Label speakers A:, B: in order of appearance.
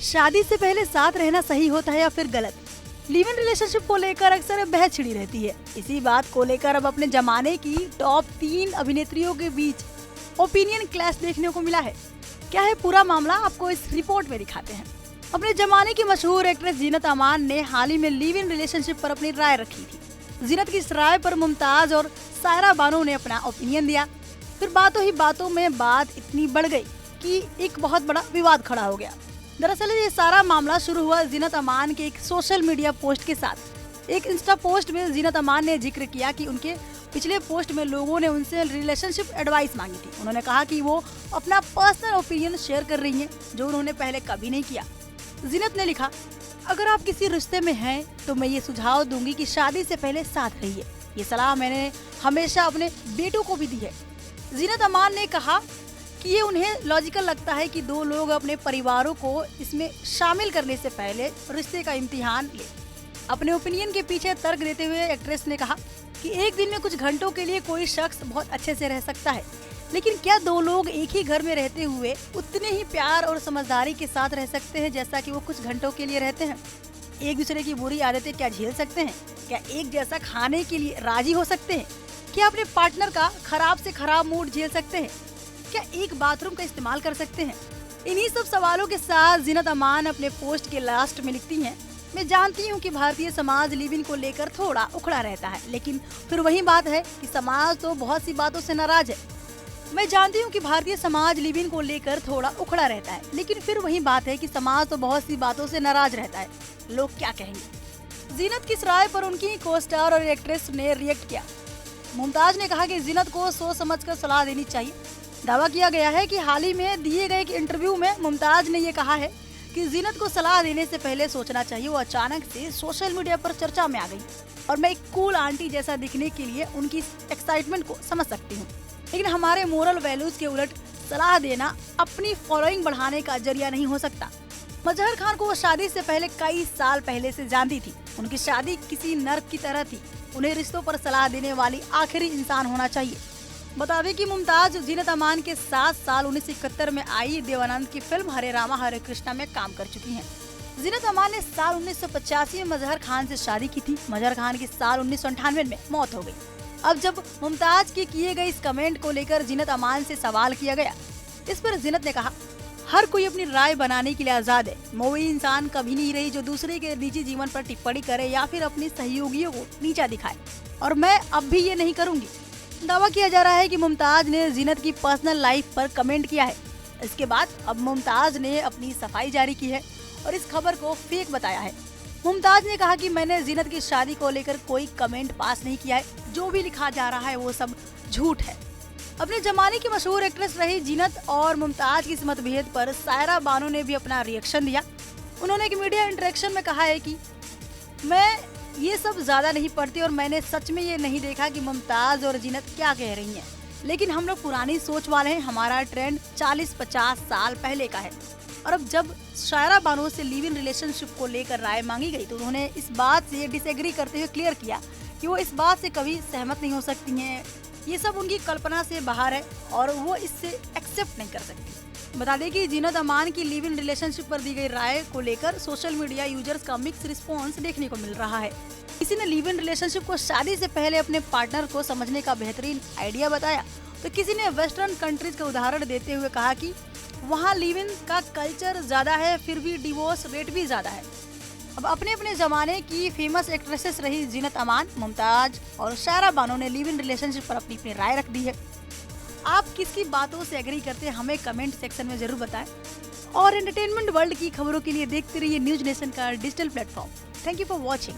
A: शादी से पहले साथ रहना सही होता है या फिर गलत? लिव इन रिलेशनशिप को लेकर अक्सर बहस छिड़ी रहती है। इसी बात को लेकर अब अपने जमाने की टॉप 3 अभिनेत्रियों के बीच ओपिनियन क्लैश देखने को मिला है। क्या है पूरा मामला, आपको इस रिपोर्ट में दिखाते हैं। अपने जमाने की मशहूर एक्ट्रेस जीनत अमान ने हाल ही में लिव इन रिलेशनशिप पर अपनी राय रखी थी। जीनत की इस राय पर मुमताज और सायरा बानो ने अपना ओपिनियन दिया। फिर बातों ही बातों में बात इतनी बढ़ गई कि एक बहुत बड़ा विवाद खड़ा हो गया। दरअसल ये सारा मामला शुरू हुआ जीनत अमान के एक सोशल मीडिया पोस्ट के साथ। एक इंस्टा पोस्ट में जीनत अमान ने जिक्र किया कि उनके पिछले पोस्ट में लोगों ने उनसे रिलेशनशिप एडवाइस मांगी थी। उन्होंने कहा कि वो अपना पर्सनल ओपिनियन शेयर कर रही हैं, जो उन्होंने पहले कभी नहीं किया। जीनत ने लिखा, अगर आप किसी रिश्ते में हैं तो मैं ये सुझाव दूंगी कि शादी से पहले साथ रहिए। ये सलाह मैंने हमेशा अपने बेटों को भी दी है। जीनत अमान ने कहा कि ये उन्हें लॉजिकल लगता है कि दो लोग अपने परिवारों को इसमें शामिल करने से पहले रिश्ते का इम्तिहान ले। अपने ओपिनियन के पीछे तर्क देते हुए एक्ट्रेस ने कहा कि एक दिन में कुछ घंटों के लिए कोई शख्स बहुत अच्छे से रह सकता है, लेकिन क्या दो लोग एक ही घर में रहते हुए उतने ही प्यार और समझदारी के साथ रह सकते हैं जैसा कि वो कुछ घंटों के लिए रहते हैं? एक दूसरे की बुरी आदतें क्या झेल सकते हैं? क्या एक जैसा खाने के लिए राजी हो सकते हैं? क्या अपने पार्टनर का खराब से खराब मूड झेल सकते हैं? क्या एक बाथरूम का इस्तेमाल कर सकते हैं? इन्हीं सब सवालों के साथ जीनत अमान अपने पोस्ट के लास्ट में लिखती हैं, मैं जानती हूँ कि भारतीय समाज लिव इन को लेकर थोड़ा उखड़ा रहता है, लेकिन फिर वही बात है कि समाज तो बहुत सी बातों से नाराज है। मैं जानती हूँ कि भारतीय समाज लिव इन को लेकर थोड़ा उखड़ा रहता है, लेकिन फिर वही बात है कि समाज तो बहुत सी बातों से नाराज रहता है। लोग क्या कहेंगे? जीनत की इस राय पर उनकी को स्टार और एक्ट्रेस ने रिएक्ट किया। मुमताज ने कहा कि जीनत को सोच समझकर सलाह देनी चाहिए। दावा किया गया है कि हाल ही में दिए गए एक इंटरव्यू में मुमताज ने ये कहा है कि जीनत को सलाह देने से पहले सोचना चाहिए। वो अचानक से सोशल मीडिया पर चर्चा में आ गई और मैं एक कूल आंटी जैसा दिखने के लिए उनकी एक्साइटमेंट को समझ सकती हूँ, लेकिन हमारे मोरल वैल्यूज के उलट सलाह देना अपनी फॉलोइंग बढ़ाने का जरिया नहीं हो सकता। मजहर खान को वो शादी से पहले कई साल पहले से जानती थी। उनकी शादी किसी नर्क की तरह थी। उन्हें रिश्तों पर सलाह देने वाली आखिरी इंसान होना चाहिए। बता दें कि मुमताज जीनत अमान के 7 साल 1971 में आई देवानंद की फिल्म हरे रामा हरे कृष्णा में काम कर चुकी हैं। जीनत अमान ने साल 1985 में मजहर खान से शादी की थी। मजहर खान की साल 1998 में मौत हो गई। अब जब मुमताज के किए गए इस कमेंट को लेकर जीनत अमान से सवाल किया गया, इस पर जीनत ने कहा, हर कोई अपनी राय बनाने के लिए आजाद है। मैं वही इंसान कभी नहीं रही जो दूसरे के निजी जीवन पर टिप्पणी करे या फिर अपनी सहयोगियों को नीचा दिखाए, और मैं अब भी ये नहीं करूँगी। दावा किया जा रहा है कि मुमताज ने जीनत की पर्सनल लाइफ पर कमेंट किया है। इसके बाद अब मुमताज ने अपनी सफाई जारी की है और इस खबर को फेक बताया है। मुमताज ने कहा कि मैंने जीनत की शादी को लेकर कोई कमेंट पास नहीं किया है। जो भी लिखा जा रहा है वो सब झूठ है। अपने जमाने की मशहूर एक्ट्रेस रही जीनत और मुमताज की इस मतभेद पर सायरा बानो ने भी अपना रिएक्शन दिया। उन्होंने एक मीडिया इंटरेक्शन में कहा है कि मैं ये सब ज्यादा नहीं पढ़ती और मैंने सच में ये नहीं देखा कि मुमताज और जीनत क्या कह रही हैं, लेकिन हम लोग पुरानी सोच वाले हैं। हमारा ट्रेंड 40-50 साल पहले का है। और अब जब सायरा बानो से लिव इन रिलेशनशिप को लेकर राय मांगी गई तो उन्होंने इस बात से डिसएग्री करते हुए क्लियर किया कि वो इस बात से कभी सहमत नहीं हो सकती हैं। ये सब उनकी कल्पना से बाहर है और वो इससे एक्सेप्ट नहीं कर सकती। बता दें कि जीनत अमान की लिव इन रिलेशनशिप पर दी गई राय को लेकर सोशल मीडिया यूजर्स का मिक्स रिस्पॉन्स देखने को मिल रहा है। किसी ने लिव इन रिलेशनशिप को शादी से पहले अपने पार्टनर को समझने का बेहतरीन आइडिया बताया, तो किसी ने वेस्टर्न कंट्रीज का उदाहरण देते हुए कहा कि वहाँ लिव इन का कल्चर ज्यादा है, फिर भी डिवोर्स रेट भी ज्यादा है। अब अपने अपने जमाने की फेमस एक्ट्रेसेस रही जीनत अमान, मुमताज और सायरा बानो ने लिव इन रिलेशनशिप पर अपनी अपनी राय रख दी है। आप किसकी बातों से एग्री करते हैं हमें कमेंट सेक्शन में जरूर बताएं। और एंटरटेनमेंट वर्ल्ड की खबरों के लिए देखते रहिए न्यूज नेशन का digital platform. Thank you for watching.